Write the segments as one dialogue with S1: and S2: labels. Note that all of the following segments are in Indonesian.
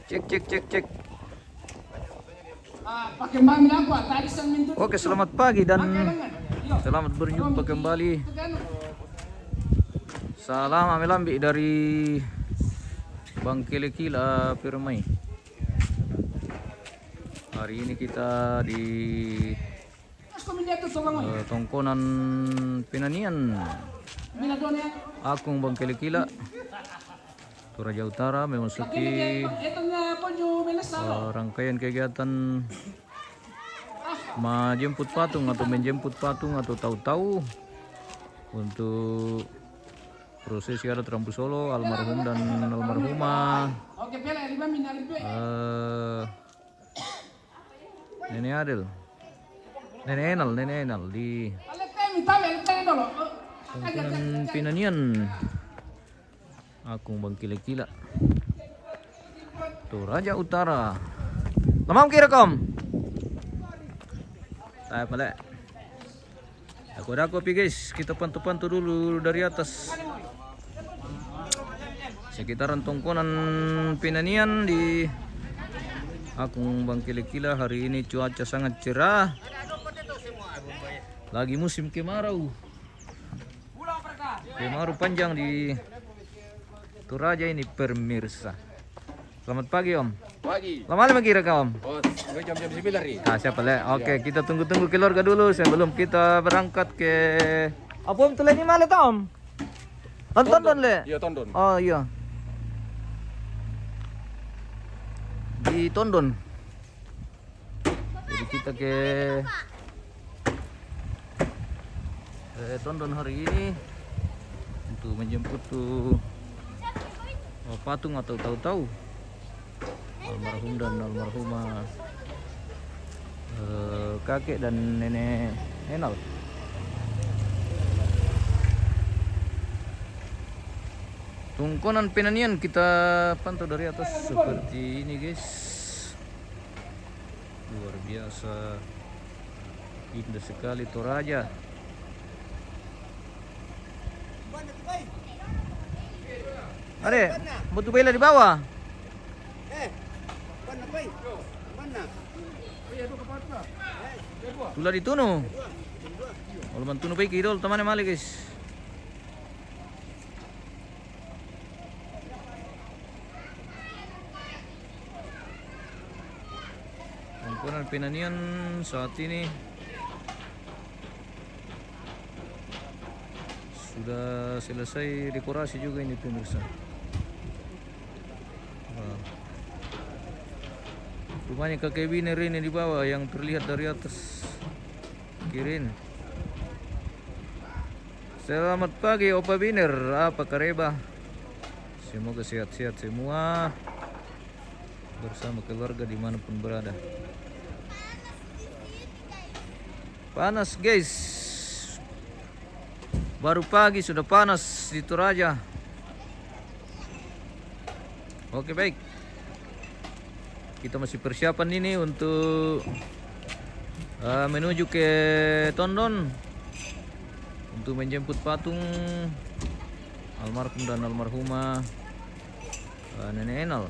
S1: Cek cek cek cek.
S2: Pakai mami apa? Tadi sang mintu.
S1: Oke, selamat pagi dan selamat berjumpa kembali. Salam amilambi dari Bang Kilikila Pirmai. Hari ini kita di Tongkonan Pinanian Akung Bang Kilikila Toraja Utara memasuki rangkaian kegiatan menjemput patung atau tahu-tahu untuk prosesi adat Rambu Solo almarhum dan almarhumah Nenek Enal di Tongkonan Pinanian Akung Bang Kilikila Toraja Utara. Lamam kira kom. Saya pala. Aku pi guys, kita pantu-pantu dulu dari atas. Sekitaran Tongkonan Pinanian di Akung Bang Kilikila. Hari ini cuaca sangat cerah. Lagi musim kemarau. Kemarau panjang di Toraja ini pemirsa. Selamat pagi Om.
S3: Pagi.
S1: Lama lagi kira Om.
S3: Oh, jam 9 nih.
S1: Siapa le? Oke, kita tunggu keluarga dulu sebelum kita berangkat ke apa Om tulen ini malah Om? Tonton le.
S3: Iya, Tondon.
S1: Oh iya. Di Tondon. Jadi kita ke Tondon hari ini untuk menjemput tuh patung atau tahu-tahu almarhum dan almarhumah kakek dan nenek Enal. Tongkonan Pinanian kita pantau dari atas seperti ini guys. Luar biasa indah sekali Toraja. Ade, butuh bela di bawah. Sudah ditunu. Kalau mantunu baik idol teman mali guys. Tongkonan Pinanian saat ini sudah selesai dekorasi juga ini pemirsa. Rupanya kakek Biner ini di bawah yang terlihat dari atas kirin. Selamat pagi Opa Biner, apa kabar? Semoga sehat-sehat semua bersama keluarga dimanapun berada. Panas guys, baru pagi sudah panas di Toraja. Oke baik, kita masih persiapan ini untuk menuju ke Tondon untuk menjemput patung almarhum dan almarhumah nenek Enal.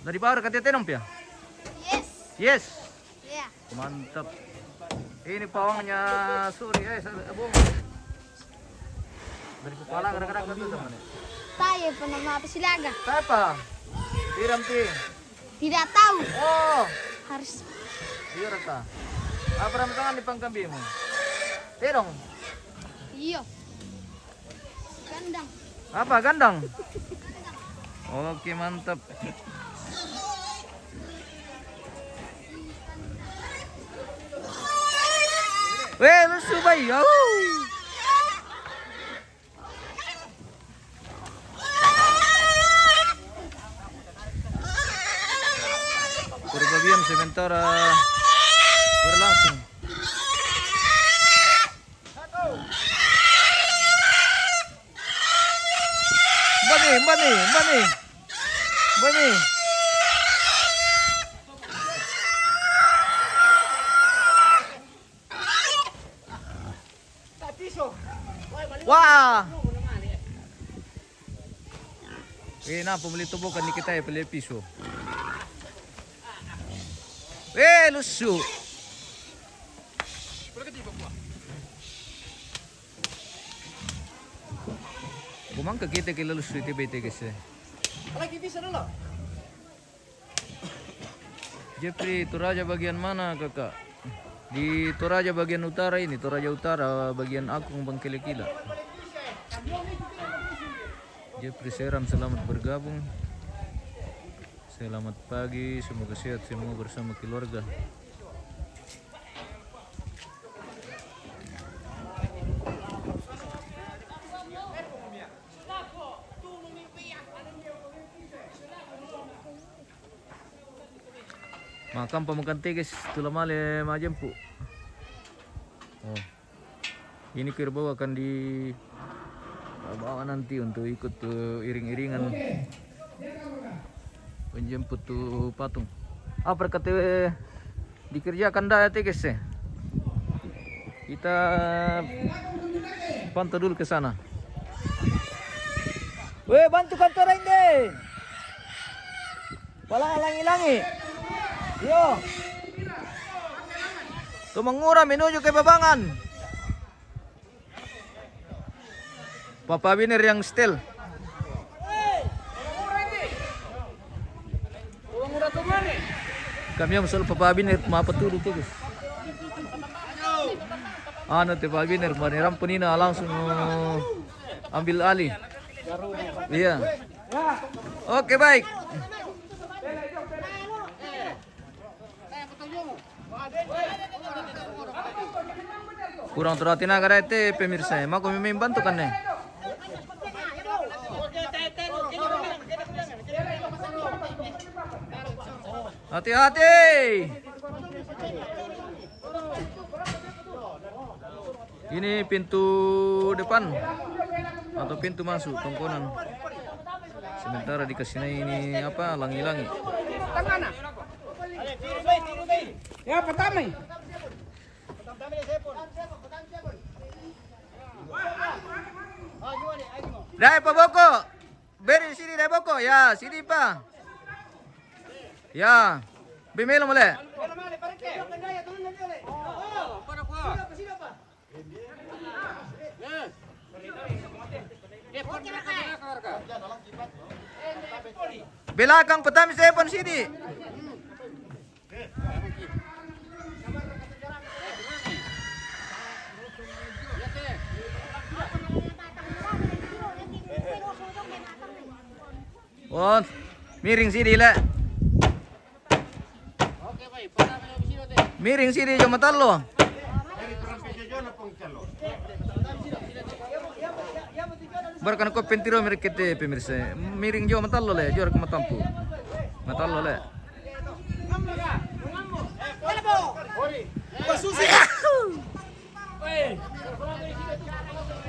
S1: Dari bawah katanya tenom ya?
S4: Yes.
S1: Yes.
S4: Ya.
S1: Mantap. Ini pawangnya Suri, Bung. Dari kepala kadang-kadang itu teman.
S4: Tayo penama apa silaga?
S1: Siapa? Tiram ti.
S4: Tidak tahu.
S1: Oh,
S4: Harus.
S1: iya rata. Apa ram tangan di pangkambimu? Terong.
S4: Iyo. Kandang.
S1: Apa gandang? Oke, mantap. Weh, lusuh bayi. Perbagian sementara berlangsung. Mbak Mi. Wah. Na pembeli tubuh kan kita ya beli pisau. Lusu. Gumang ke kita kila lusu itu bete kasi.
S2: Lagi bisa dulu.
S1: Jeffrey, Toraja bagian mana kakak? Di Toraja bagian utara ini, Toraja Utara bagian Akung Bangkele-Kila. Jeffrey Seram, selamat bergabung. Selamat pagi, semoga sehat semua bersama keluarga. Makan pemakan teh guys, tulah male majempu. Oh, ini kerbau akan dibawa nanti untuk ikut iring-iringan penjemput tuh patung. Apa kata dikerjakan dah teh guys? Kita pantau dulu ke sana. Weh, bantu kantor ini. Pala langi-langi. Yo. Tumengura menuju ke Babangan. Papa Biner yang setel. Kami yang soal Papa Biner apa tuh guys. Nanti Papa Biner maniram penina langsung ambil alih. Iya. Oke baik. Kurang terhati naga itu pemirsa, emang kami membantu kan nih. Hati-hati. Ini pintu depan atau pintu masuk tongkonan. Sementara di kesini ini apa langi-langi.
S2: Ya, pertama.
S1: Dai Pak Boko. Beri sini Dai Boko. Ya, sini Pak. Ya. Bimelo mole. Belakang petami sepon sini. Oh, miring sini le. Miring sini jo matalo. Barkan ko pentiro merkete pemirsa. Miring jo matalo le, jor ko matampu. Matalo le.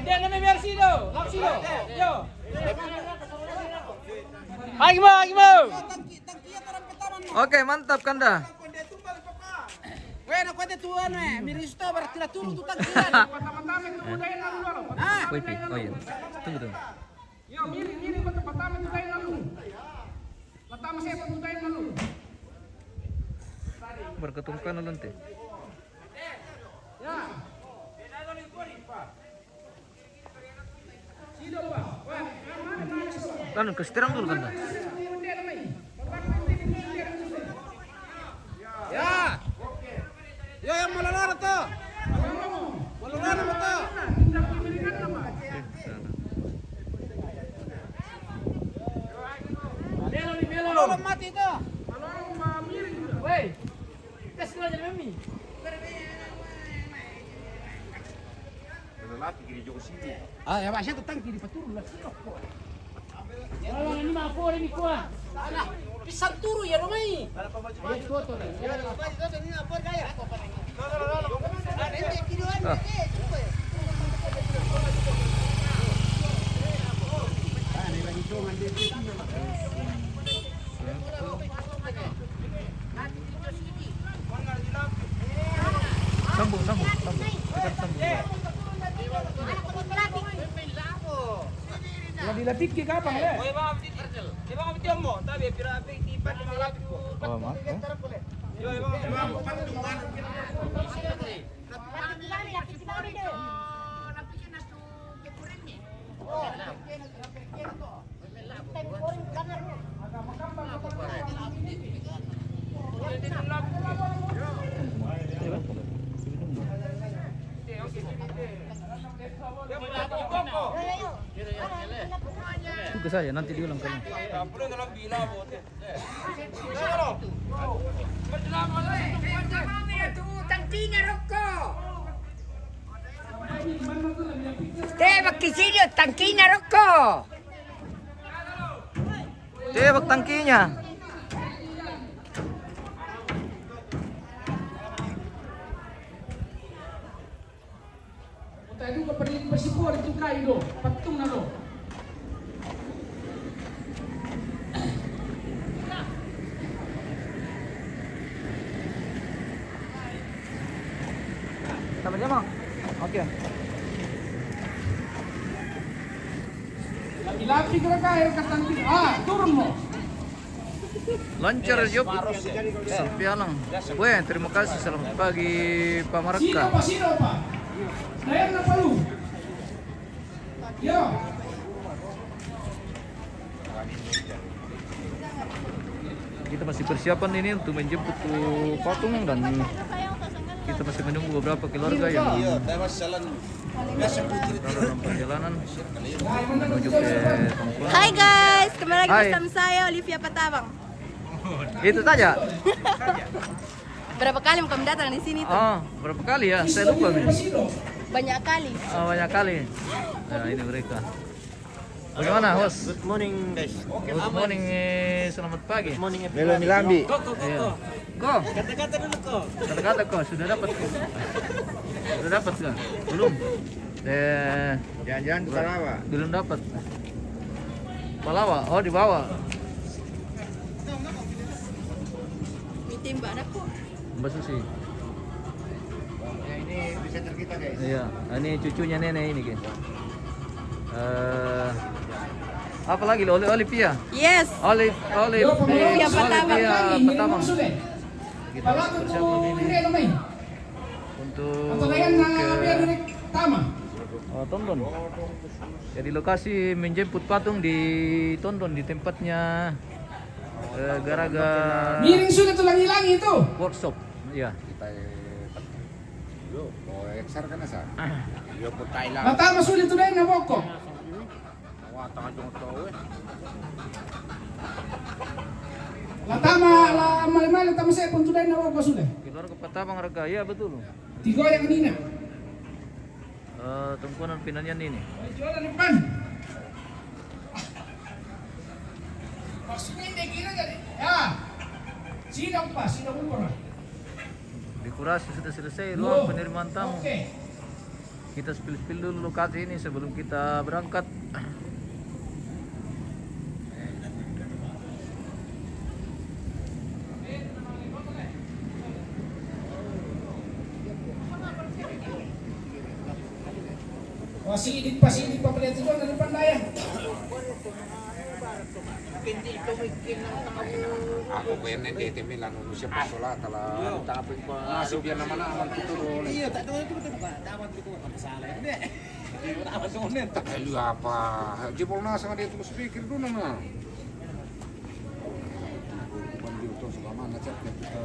S2: Dia nama versi do, lapsi do. Yo. Agimo.
S1: Oke, mantap Kanda.
S2: Weh, nak kuat tuan weh. Miris tu berarti lah turun tu tangki.
S1: Woi, oh iya. Tunggu.
S2: Yo, miring pertama tu kain lalu. Pertama saya pun kain lalu.
S1: Berketungkan nanti.
S2: Ya.
S1: Kan kesetirang dulu Kanda.
S2: Ya. Yo yang malolor tu. Malolor nama tu. Malolor mati tu. Malolor miring. Wei. Kasih aja mami. Ah, ya masih tu tangki di patur lah. Kalau ini mah apa ini kuah? Alah, pisang turu ya romai. Ini foto nih. Ini apa gaya?
S1: Sambung. Tekan sambung.
S2: Dilapik ke kapang le.
S1: Oh, maaf. Tugas saya nanti diulang kali.
S3: Tangkinya rokok. Tebak ke sini, tangkinya rokok.
S1: Tebak tangkinya.
S2: Tayo ka pa rin pasipor ito kayo, patung na do.
S1: Sama-sama. Oke.
S2: Lagi-lagi ka kayo katangkin. Turun mo.
S1: Lancar Job. Pialang. Weh, terima kasih. Selamat pagi Pak Maraka.
S2: Sino pa? Dayang na palu. Yo.
S1: Kita masih persiapan ini untuk menjemput patung dan kita masih menunggu beberapa keluarga yang dalam perjalanan menuju ke Tongkol.
S5: Hai guys, kembali lagi
S1: Hai.
S5: bersama saya Olivia Patabang.
S1: Itu saja.
S5: Berapa kali kamu datang di sini tuh?
S1: Oh, berapa kali ya? Saya lupa nih.
S5: Banyak kali.
S1: Oh, banyak kali. Nah, ini mereka. Bagaimana, host?
S6: Good morning guys.
S1: Good morning, selamat pagi.
S6: Melo Milambi.
S1: Iya. Kok? Kata-kata kok sudah dapat kok. Sudah dapat kah? Belum.
S6: Jalan-jalan ke Talawa.
S1: Belum dapat. Palawa, oh di bawah.
S5: Meeting mbak aku.
S1: Mbak Susi.
S6: Ya, ini presenter kita guys.
S1: Iya, ini cucunya nenek ini guys. Apa lagi? Olivia.
S5: Yes.
S1: Olivia Patabang.
S2: Sulit.
S1: Kita persiapan ini untuk
S2: tama.
S1: Tondon. Jadi lokasi menjemput patung di Tondon di tempatnya Garaga
S2: Miring sudah tulang hilang itu.
S1: workshop. Iya.
S6: Yo, mau eksar kan asa? Yo po Thailand.
S2: Matama sulit tuh na boko.
S6: Wah, tangan jong to eh.
S2: Latama la mal-mal tama saya pun tuh na boko sudah.
S1: Keluarga Patabang Raga. Iya betul.
S2: Tigo yang nina.
S1: Tungkunan pinanyan ini.
S2: Jualan depan. Maksudnya ini kira jadi. Ya. Sidang pas, sidang umur.
S1: Dekorasi sudah selesai, ruang penerimaan tamu.
S2: Oke.
S1: Kita spill dulu lokasi ini sebelum kita berangkat.
S2: Pasilip pa pala ito doon, ano pandaya?
S6: Ako ko yan eh, temilan mo siya pasola tala. Tapos pa nasib yan naman aman tuturo. Iya, tak tahu itu dapat ko masalah. Hindi. Dapat ko net. Tayo apa? Jepol na sa dia terus speaker doon na. Bandio to sa mana na chat kita.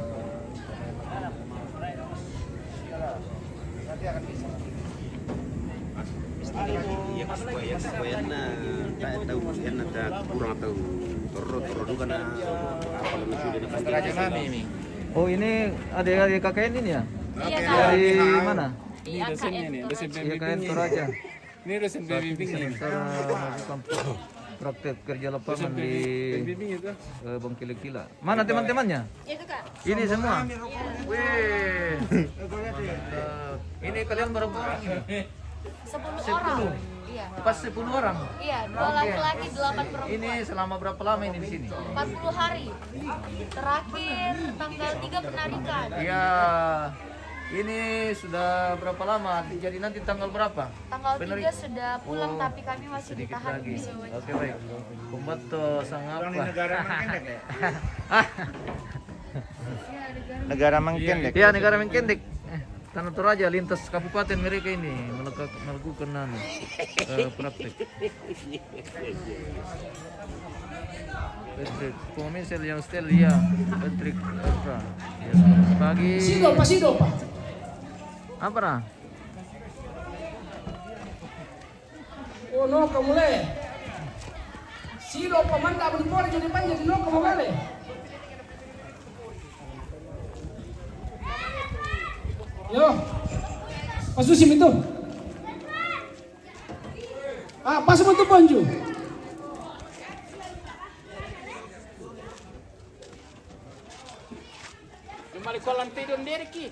S6: Nanti akan bisa.
S7: Iya supaya na tahu yan na kurang tahu toro juga na apa lebih sudah
S6: Pasti raja kami ini.
S1: Oh ini adik-adik KKN ini ya?
S5: Iya
S1: Dari mana?
S5: Ini dosennya nih,
S1: Iya KKN Toraja.
S8: Ini dosen pembimbing nih.
S1: Sementara melakukan praktek kerja lapangan di
S8: Pembimbing itu.
S1: Bangkila-Kila. Mana teman-temannya?
S5: Itu kak.
S1: Ini semua. Wih. Ini kalian berapa orang ini?
S5: 10 orang.
S4: Iya.
S1: Pas 10 orang.
S4: Iya, 2 laki-laki, 8 perempuan.
S1: Ini selama berapa lama ini di sini?
S4: 40 hari. Terakhir tanggal 3 penarikan.
S1: Iya. Ini sudah berapa lama? Jadi nanti tanggal berapa?
S4: Tanggal 3 sudah pulang tapi kami masih
S1: Sedikit
S4: ditahan
S1: lagi.
S4: di sini.
S1: Oke baik. Pembantu sang apa?
S7: Negara Mangkendek.
S1: Iya negara Mengkendek. Tanah Toraja lintas kabupaten mereka ini melakukan praktek. Patrick, Komisel yang setel ya, Patrick apa? Ya, pagi.
S2: Sido pa.
S1: Apa nah?
S2: Oh no, kamu le. Sido pa man tak berpor jadi panjang no kamu le. Yo. Pasusim itu. Pas mo to Bonju. Balik kolam tidur diri ki.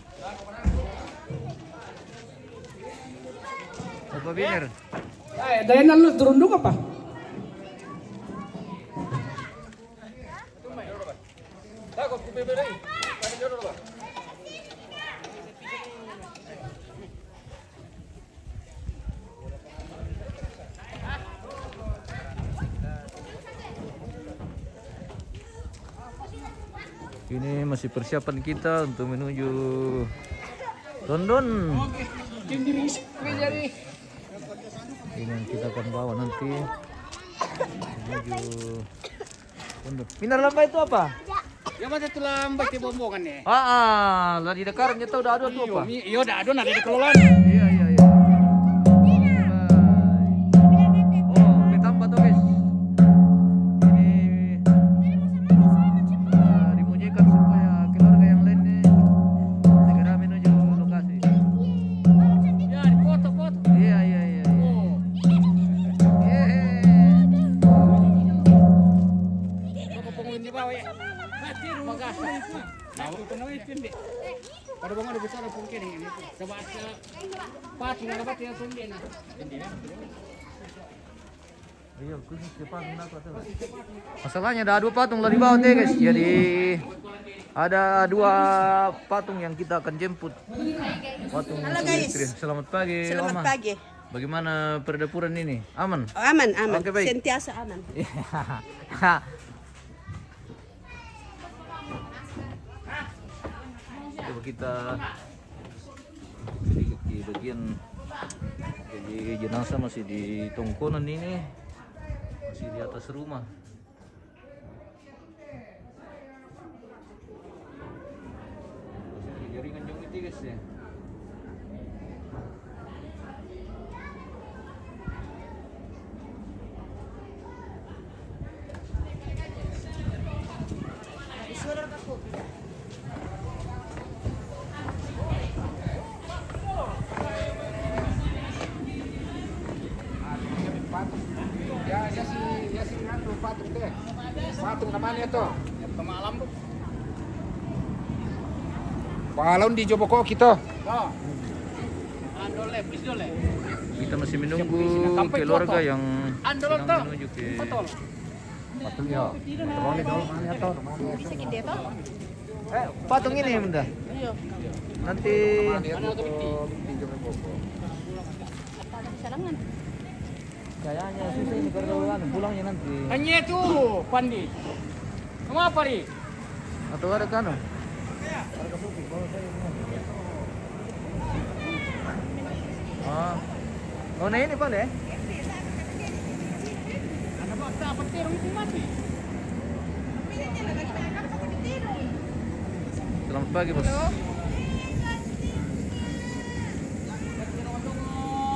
S1: Apa biner?
S2: Daya lu turun dulu apa?
S1: Ini masih persiapan kita untuk menuju London. Ini yang kita akan bawa nanti menuju London. Minar lamba itu apa?
S2: Ya masa tu lambat di bombongan ni.
S1: Lagi dekat nya tahu dah ada tu apa?
S2: Iyo dah ada di kelolaan.
S1: Iya. Oh, ditambah tuh guys. Ini dibunyikan supaya keluarga yang lain nih segera menuju lokasi.
S2: Ya, di foto-foto.
S1: Iya.
S2: Kau pengen di bawah ya. Magasa. Tahu kena itu ndek. Pada bang ada besar pun kene ini. Sebab pat na dapat ya pun dia.
S1: Iya, khusus depan aku tuh. Masalahnya ada 2 patung lah di bawah deh guys. Jadi ada 2 patung yang kita akan jemput. Patung istri. Selamat pagi,
S5: Selamat
S1: Oma.
S5: pagi.
S1: Bagaimana perdapuran ini? Aman?
S5: Oh, aman.
S1: Oke, baik.
S5: Sentiasa aman.
S1: Coba kita sedikit di bagian jadi jenazah masih di tongkonan ini, masih di atas rumah. Masih jaringan jauh itu guys ya.
S6: Ya si ngatu patung teh. Patung namanya tuh.
S2: Pemalam tu.
S6: Balon di Joboko kita.
S2: Andole, please dole.
S1: Kita masih menunggu keluarga yang sedang menuju ke patung ini ya bunda. Nanti kayaknya susah ini karena pulangnya nanti.
S2: Hanya tu Pandi. Kamu apa ni?
S1: Atau ada kano? Oh, nah ini Pak deh.
S2: Ada bakta petir itu mati.
S1: Selamat pagi bos.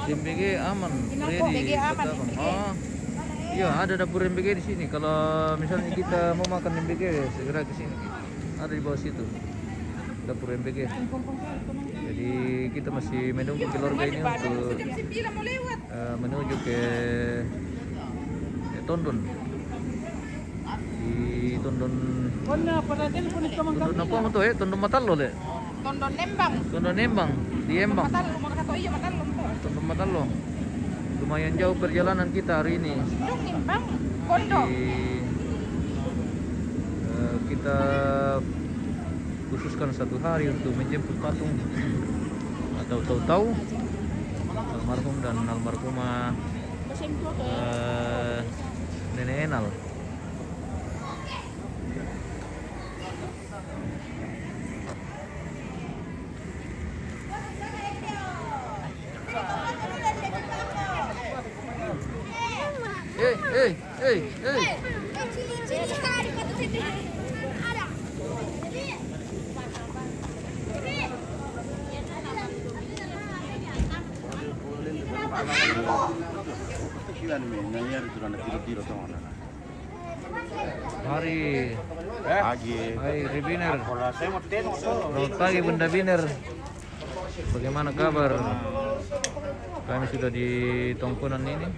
S1: MBG aman, ready. Kata Abang. Oh, iya ada dapur MBG di sini. Kalau misalnya kita mau makan MBG segera ke sini. Ada di bawah situ dapur MBG. Jadi kita masih menunggu keluarga ini untuk menuju ke Tondon. Di Tondon.
S2: Kona pada telepon itu mang
S1: Tondon apa tuh ya? Tondon Matalo le.
S5: Tondon Lembang.
S1: Tondon Embang di Embang.
S5: Matalo, mau kata iya matalo.
S1: Tondon Matalo. lumayan jauh perjalanan kita hari ini. Kita khususkan 1 hari untuk menjemput patung atau tahu-tahu almarhum dan almarhumah Nenek Enal. Hey. Hai Ribiner. Selamat pagi Bunda Biner. Bagaimana kabar? Kami sudah di tongkonan ini.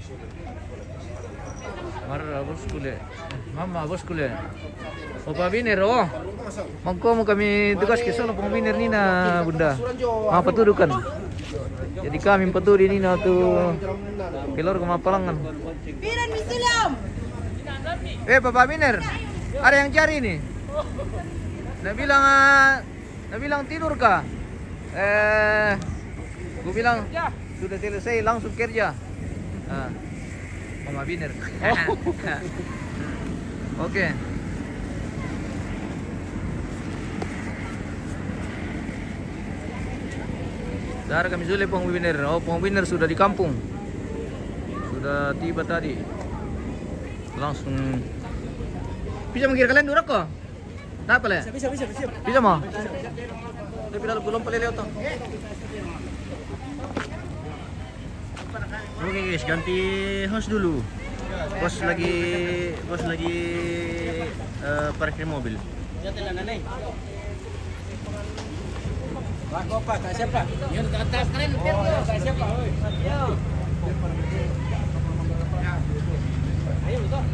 S1: Bos kuliah. Mama bos kuliah. Opa Biner, oh. Mangko kami tugas ke sono pang Biner nina Bunda. Apa tudukan? Jadi kami peturi nina tuh kelor ke Mapalangan.
S5: Biran misulam.
S1: Bapak Biner, ada yang cari nih. Nah bilang tidur kah? Gue bilang sudah selesai langsung kerja. Mama Biner. Oke. Dar kami sudah Pong Biner. Oh, Pong Biner sudah di kampung. Sudah tiba tadi. Langsung. Bisa mengira kalian durak kok? Kenapa le? Bisa mau? Tapi dalam belum pelele oto.
S7: Oke guys, ganti host dulu. Bos lagi parkir mobil.
S2: Siapa? Yang di atas keren. Siapa? Ayo betul.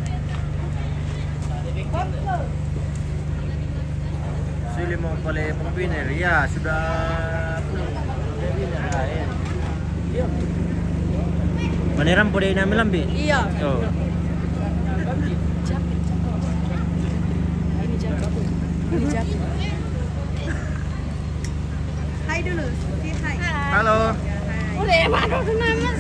S7: Sili mau pala Pong Biner. Ya, sudah pulang. Paneran po din namin lambi.
S5: Iya.
S7: Oh.
S5: Ini jatuh. Hai dulu. Say hi.
S1: Halo.
S5: Udah mana tuh nama?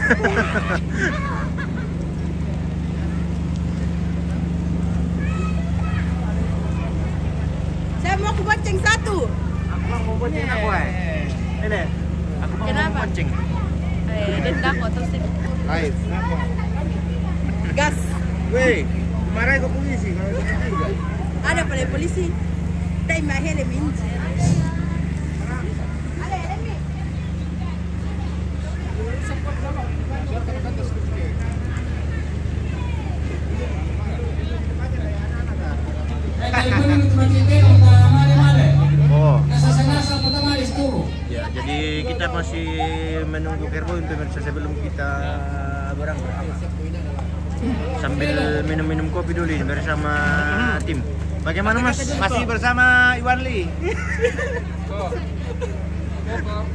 S5: Saya mau ke bonceng 1.
S7: Aku mau bonceng aku Ini. Aku mau
S5: Kenapa?
S7: bonceng.
S5: Denda kok terus ini.
S7: Hai.
S5: Gas.
S7: Weh, dimarahin ke polisi kalau juga.
S5: Ada pada polisi. Dai mahele minji.
S7: Oh. Ya, jadi kita masih menunggu Kerboin pemirsa sebelum kita berangkat. Sambil minum-minum kopi dulu ini bersama tim. Bagaimana Mas?
S6: Masih bersama Iwan Lee.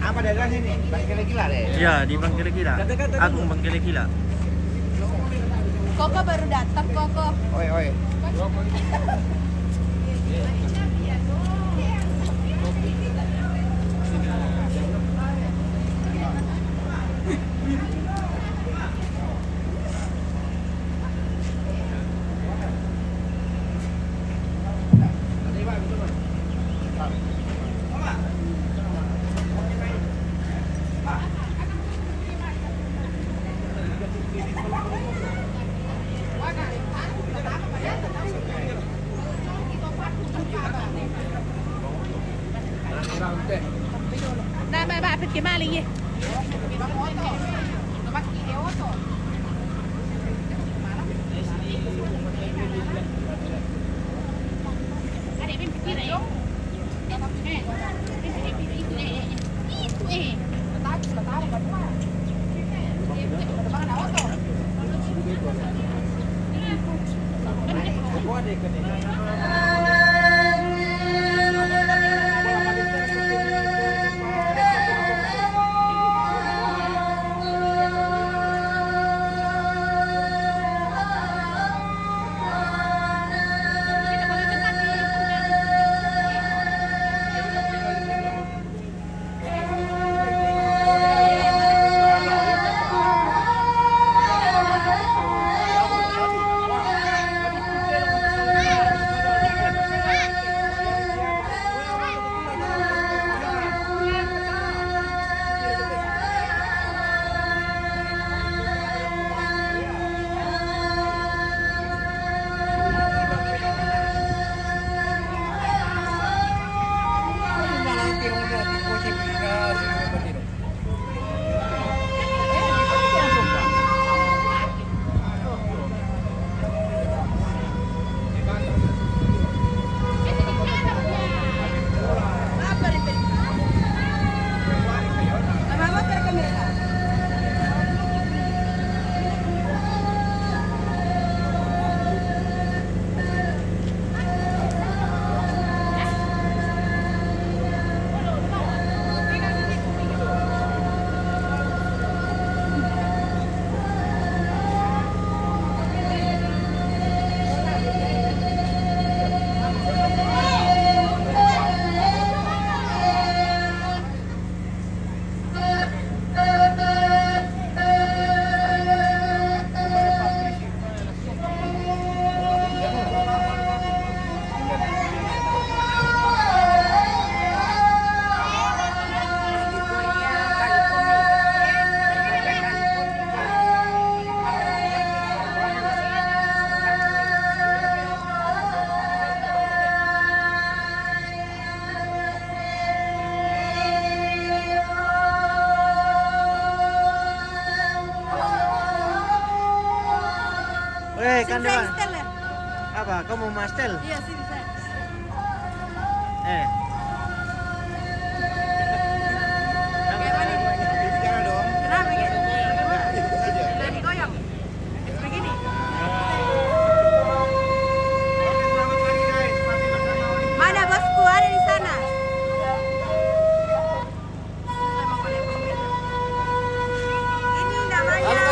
S6: Apa daerah sini? Bangkele Gila deh.
S7: Ya, di Bangkele Gila. Agung Bangkele Gila.
S5: Koko baru datang Koko.
S6: Oi.
S5: Nah, ba pergi mana lagi?
S7: Silakan
S5: Saya
S7: Dewan.
S5: Stel ya?
S7: Apa? Kamu mau mastel?
S5: Iya, sini saya.
S7: Eh.
S5: Kayak mana nih? Kenapa gitu? Udah digoyang. Begini. Mana bosku? Ada di sana. Ini namanya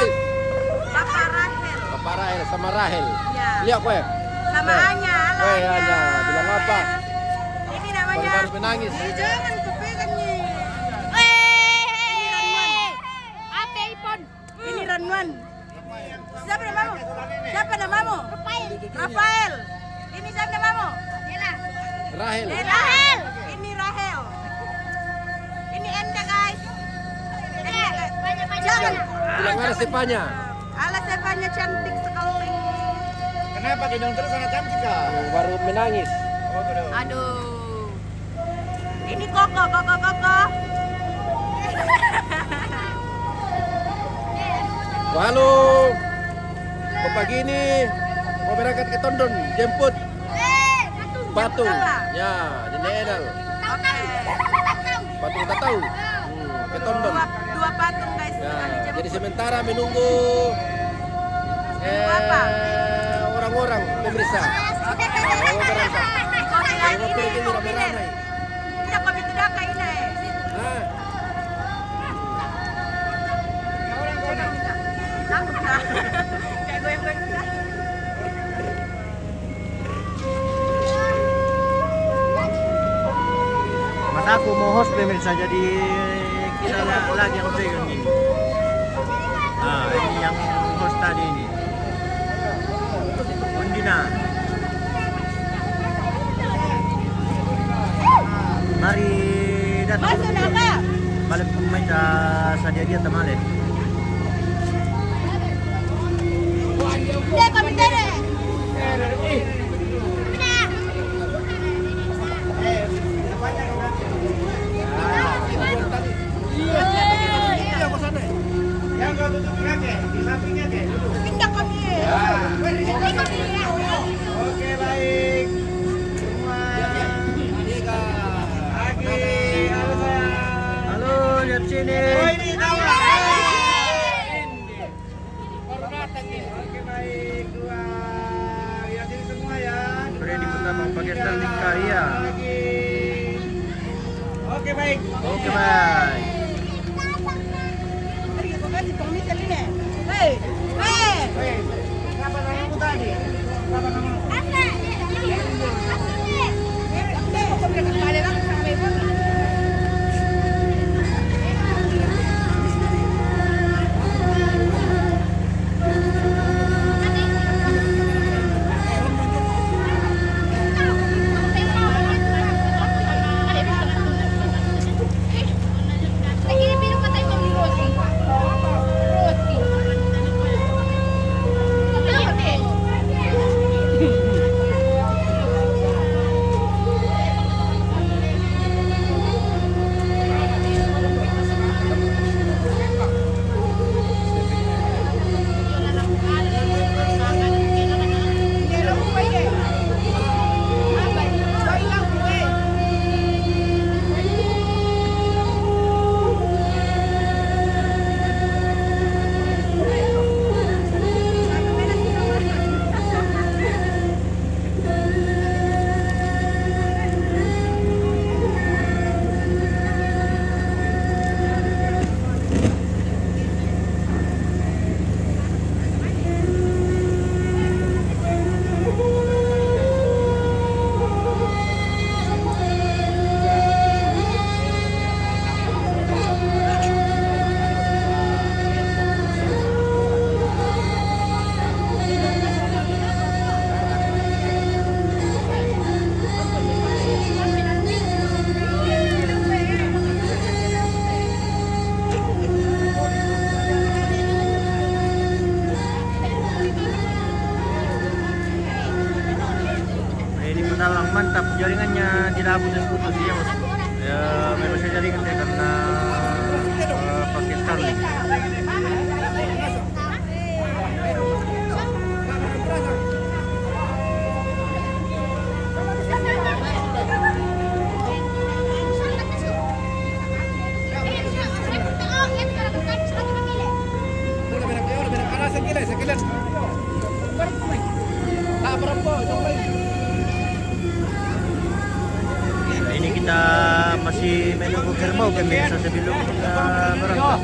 S5: Bapak Rahel.
S6: Bapak Rahel sama Rahel.
S5: Ya.
S6: Lihat kowe.
S5: Sama Anya. Halo,
S6: Weh,
S5: Anya.
S6: Anya, bilang apa?
S5: Ini namanya.
S6: Baru menangis.
S5: Jangan kepegangnya.
S4: Apa iPhone?
S5: Ini Ranwan. Siapa namamu? Siapa namamu? Rafael. Ini siapa namamu?
S6: Rahel.
S5: Rahel. Ini Rahel. Ini Enda guys. Enda. Jangan.
S6: Bilang ada sepanya.
S5: Ala sepanya cantik sekali.
S7: Kenapa gendong terus anak cantik kah?
S6: Baru menangis.
S5: Aduh. Ini Koko.
S6: Halo. Kok pagi ini mau berangkat ke Tondon, jemput Batu. Ya, di Nedal.
S5: Oke.
S6: Batu tak tahu. Ke Tondon.
S5: Dua patung guys.
S6: Ya,
S5: Sekali jemput.
S6: jadi sementara menunggu
S5: apa?
S6: orang-orang pemirsa.
S5: Oke.
S6: Mau berangkat.
S5: Kopi lagi
S6: Mau
S5: ini.
S6: pergi
S5: Kopi deh.
S6: ramai-ramai.
S5: Tidak kopi tidak kayak ini.
S6: Nah,
S5: Takut kah? Kayak goyang-goyang kita.
S7: Mas aku mau host pemirsa, jadi kita lagi yang pegang ini. Nah, ini yang host tadi ini. Undina. Mari datang.
S5: Masuk nama.
S7: Balik pemain saja dia teman.
S5: Dia kopi deh. Pindah kopi.
S7: Oke, baik. Semua. Halo, lihat sini. Oh, ini tawa. Oke, baik. Dua. Lihat sini semua ya. Freddy pertama pakai standing karya. Oke, baik. Oke, baik.
S5: Pergi ke kasih pengemis ini. Hei. Hei.
S7: Siapa namamu tadi? Siapa namamu? mantap, jaringannya tidak putus-putus ya mas. Ya memang saya jaringannya karena pakai Starlink. masih menunggu kerbau pemirsa sebelum berangkat.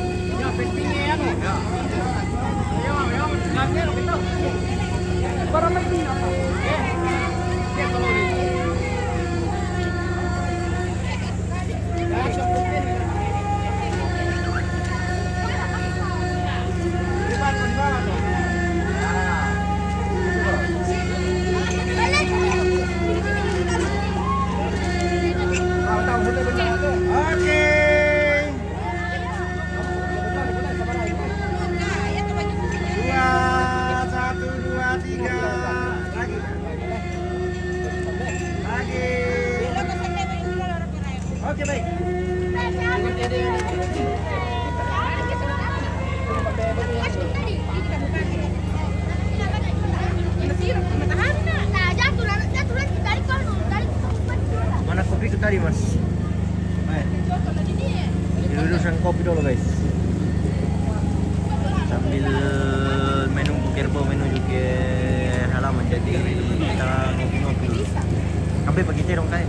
S7: Oke. 2, 1, 2, 3. Lagi. Oke, baik. Mana kopi itu tadi, Mas? Lulusan kopi dulu, guys. Sambil menunggu kerbau menuju ke halaman, jadi kita ngopi-ngopi dulu. Sampai pagi terong kayak.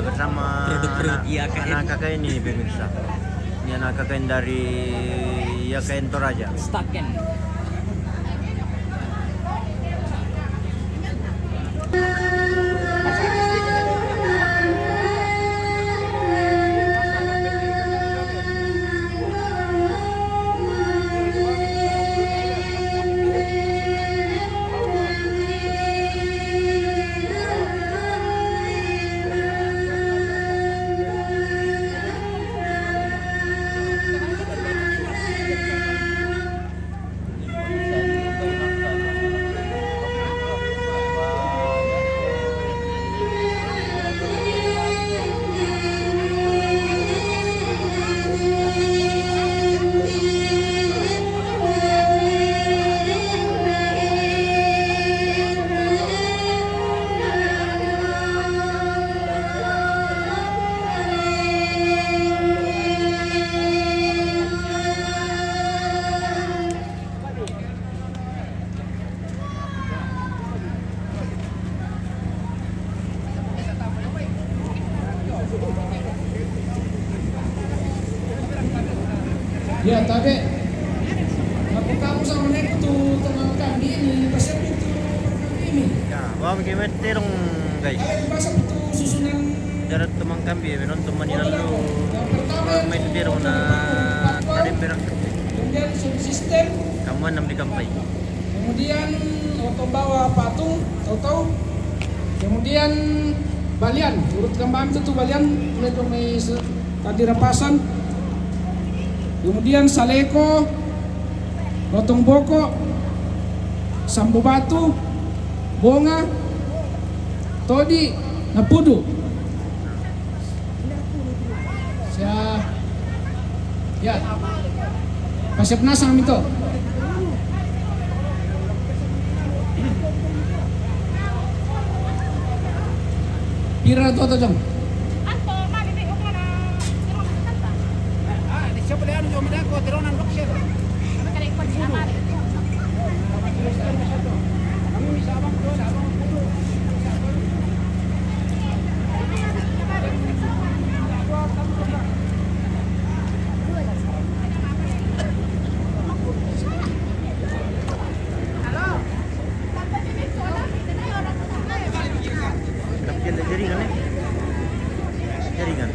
S7: Bersama anak kakak ini pemirsa. Ini anak kakak dari YKN Toraja.
S2: Staken.
S9: Ya, tapi aku kamu sama nek tuh teman kami ini pasal itu ini.
S7: Ya, bawa bagaimana terong, guys.
S9: Pasal itu susunan
S7: Jarak teman kami menonton Manila
S9: yang
S7: lalu.
S9: pertama
S7: Main itu terong na tadi berak.
S9: kemudian subsistem,
S7: Kamu 6 di kampai.
S9: kemudian auto bawa patung, tahu-tahu. Kemudian balian, urut kembang itu tuh balian mulai kami tadi rapasan. Kemudian saleko, lotong boko, sambu batu, bonga, todi, napudu. Ya, kasih nasang itu. Pira to jong.
S2: Siapa dia anu jom dako teronan boxer. Kami bisa abang tuh, abang.
S7: Jaringan, jaringan.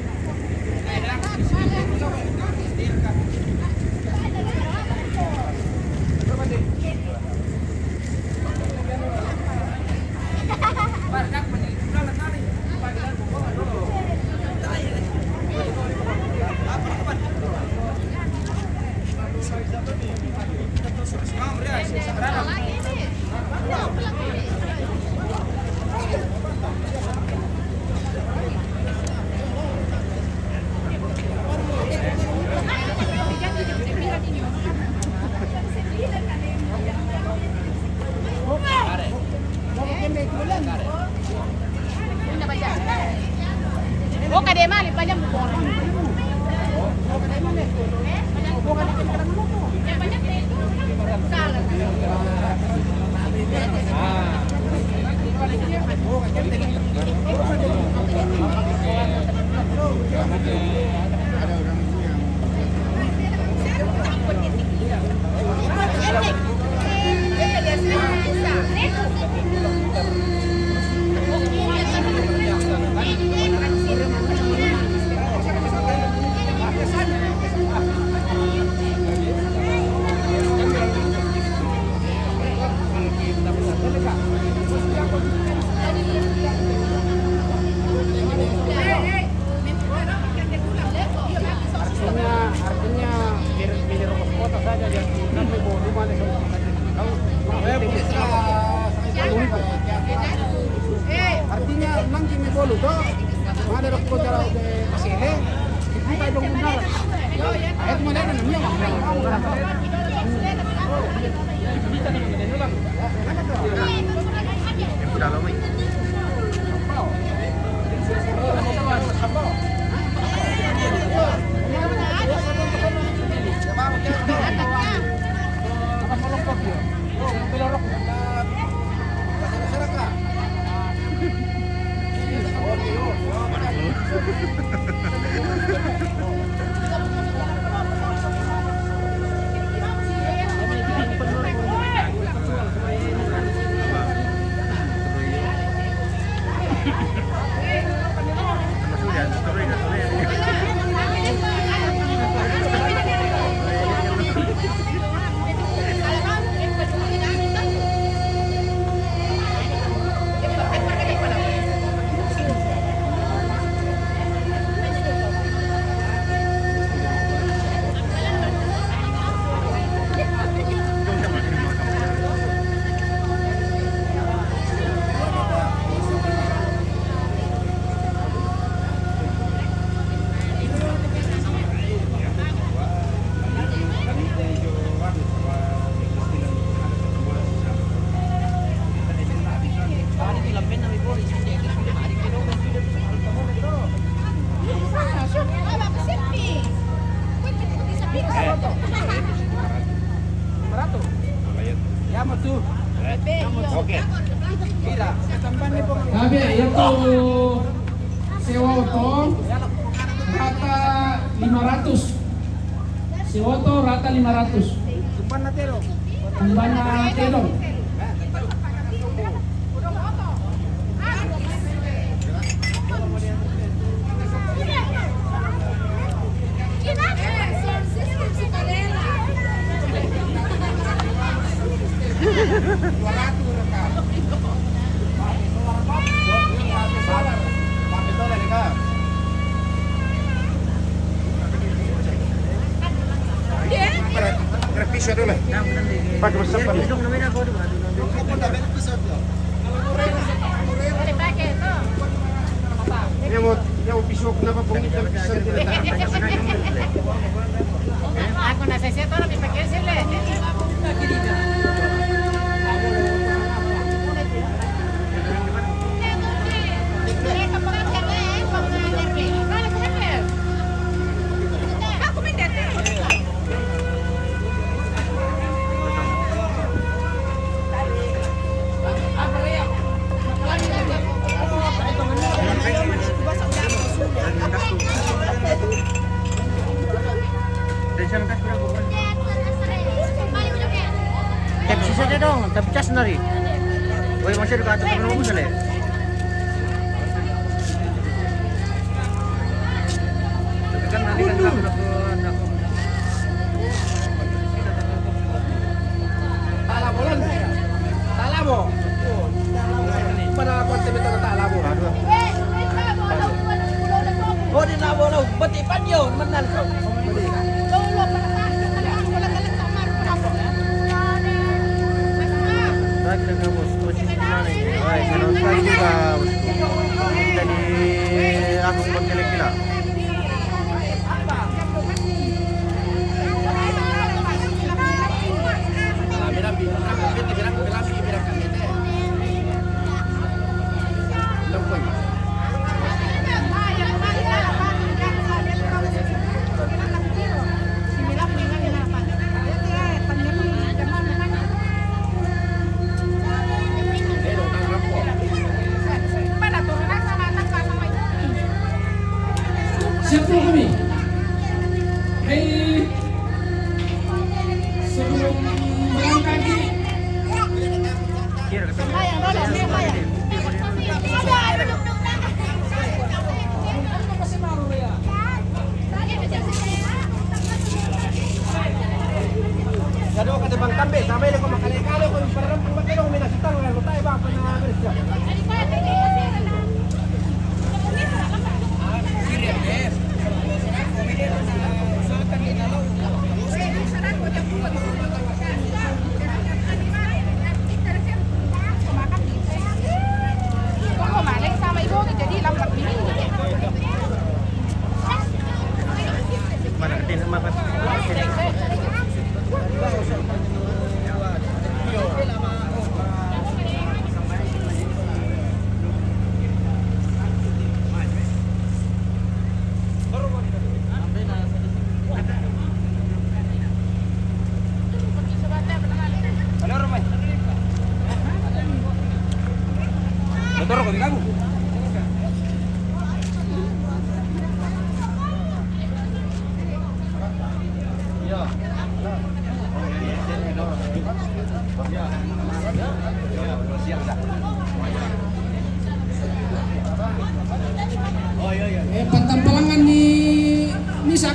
S7: Dalam ni.
S9: Sabi, yaitu sewa auto rata 500. Sewa auto rata 500. Kumbana terong.
S6: Pisau dulu. Pakai besar. Yang pisau kenapa pungit dan pisau tidak
S4: Aku nasa siya to, napipagyan sila.
S7: Tapi saja dong, tapi cas nari. Woi masih dekat tu belum selesai. Kan nanti kan kamu nak
S2: Talabo. Mana aku betul talabo. Oh di labo lo, beti panyo menan kau.
S7: lagi dengan bosku posisi mana ini? Wah, kalau saya juga bosku. Jadi aku berkelek gila.
S9: Siap po kami. Sebelum berangkat
S2: Gado ka bang kambe, sabay ko makali-kali ko para pagkano ko minasitang na tayo ba pa na bersya.
S7: Mana ketin sama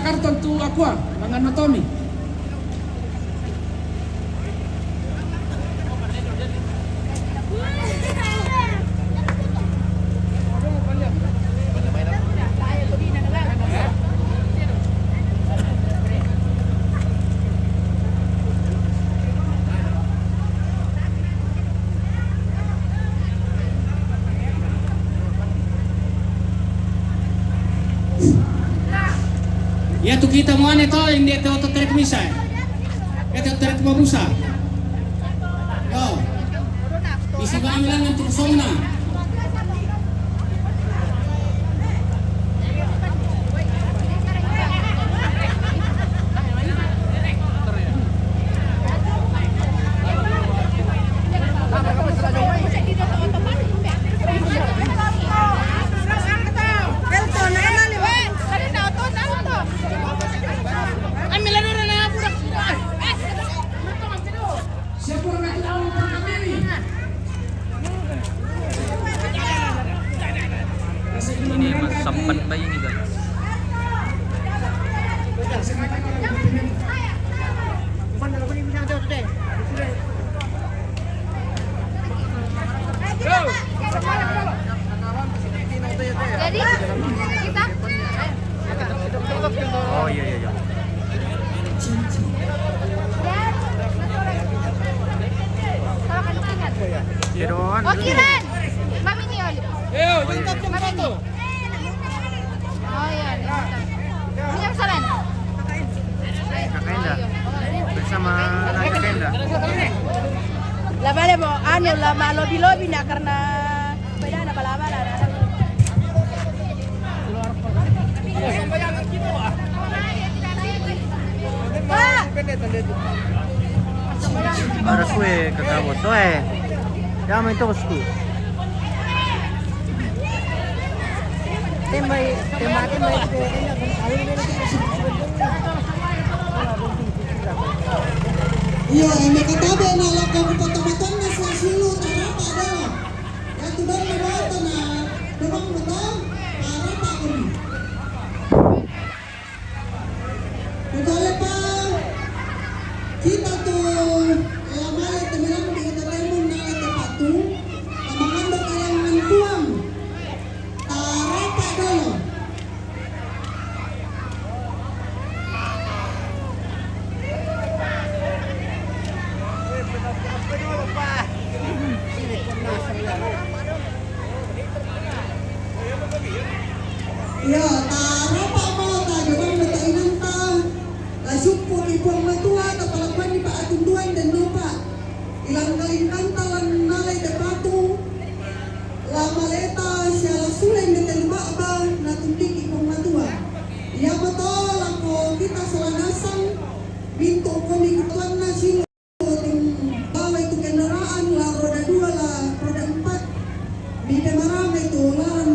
S9: karton tu aqua mangan Tommy.
S2: Ya tu kita mo ane to hindi to trek misa. Ya to trek mo busa. Yo. Isi ba lang ng tuksong na.
S1: Ini mas sampan bayi ini guys.
S10: Jadi kita
S7: Oh iya.
S10: kalau kan ingat.
S7: Jeroan.
S10: Oh Kiran, Mami nih Oli. Mami nih. Oh iya. Ini yang saran.
S7: Kakenda. Bersama Kakenda.
S5: La vale mo ano la malobi-lobi na karena pwede na bala-bala na.
S7: Para kue kakabo soe. Damay to bosku.
S5: Tembay.
S11: Iya, may katabi na lang kung patamaton na sa silo na rapa daw. At tubar na bata na dumang matang, para pa ko ni. Kaya pa, kita to lamay tamilang di itatemon na itapatu, tamangan ba kayang nantuang, para pa daw. Ya, tara pa mo ta jabang matainan ta. Lasuppo ibuang matua ta palakwan ni pa atunduan dan lupa. Ilang kalingkan ta lan nalay de patu. La maleta siya lasulen de telba ba na tundik ibuang matua. Iya beto lako kita selanasan pintu kami kutuan na silo ting balay tu kendaraan la roda 2 la roda 4. Di demarama itu lan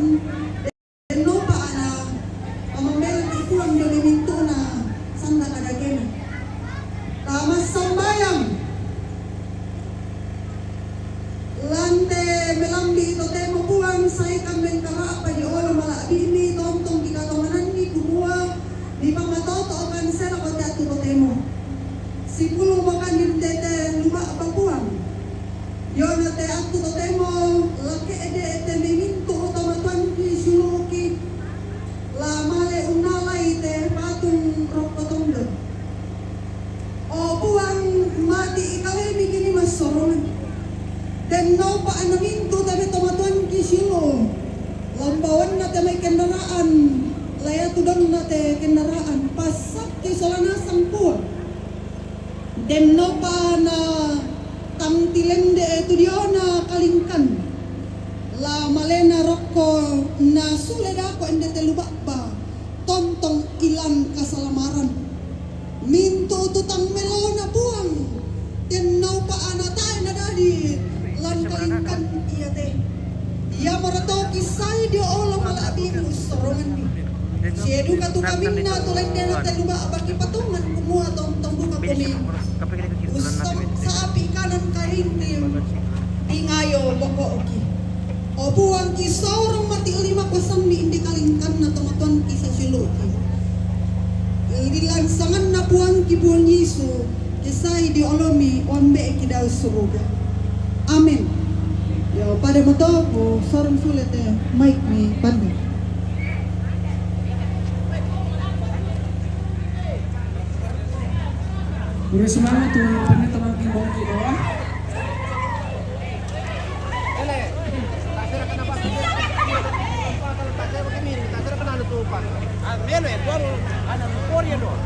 S11: lupa na pamambelan ikuang doliminto na sanda kadagena. Tamas sambayang lante melambi ito temo buang sa ikang bengkara pa di olo malaabi ni tontong kikatomanan ni kumua di pamatoto o kanser ako datu to temo. Sipulo makan yung tete luma apa buang. Yon ate atu to temo laki ede meminto otomatuan ki suluki la male unalay te patung rokotondo. O buang mati ikaway bigini masorongan. Tenno pa anaminto tabi tomatuan ki silo. Lambawan na te may kendaraan. Laya tudang na te kendaraan. Pasak ki solanasang puwa. Tenno pa na tamtilende etu dia na kalingkan. La malena rokko na suleda ko ende telubakba tontong ilang kasalamaran minto tutang melona buang tenau pa anatay na dadi lan kalingkan iya te iya marato kisay di olo malabi usorongan ni siedu katukamin na tulay na telubakba kipatungan kumua tontong buka kumi usap sa api kanan karintim ingayo boko oki. O buang kisorong mati 5 pasang ni indi kalingkan na tomatuan kisa siluki. Ilansangan na buang kibuang Yesu, kisay di olomi ombe kidaw suruga. Amen. Yo, pada mo to, sorong sulit mic ni Pandu.
S9: Pura semangat tuh, pengen teman bongki doa.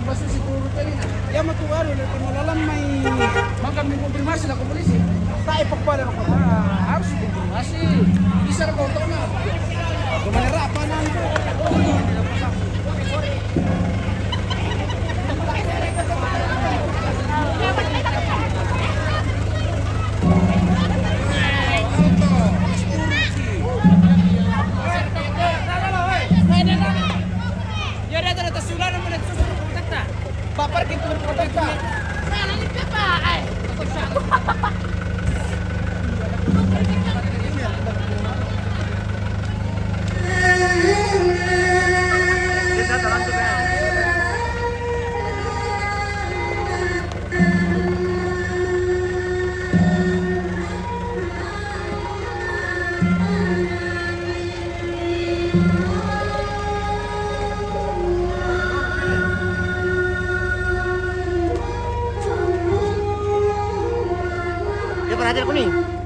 S9: Basta siguro tayo na. Yan matuwaro na pinulalang may may konfirmasi na komunisi. Tayo pagpala ko. Harus konfirmasi. Bisa na kontak na. Kumanira pa na.
S2: Bapak kita berprotesta.
S7: Kita tahan tuh kan. Dia pernah hadir kuning.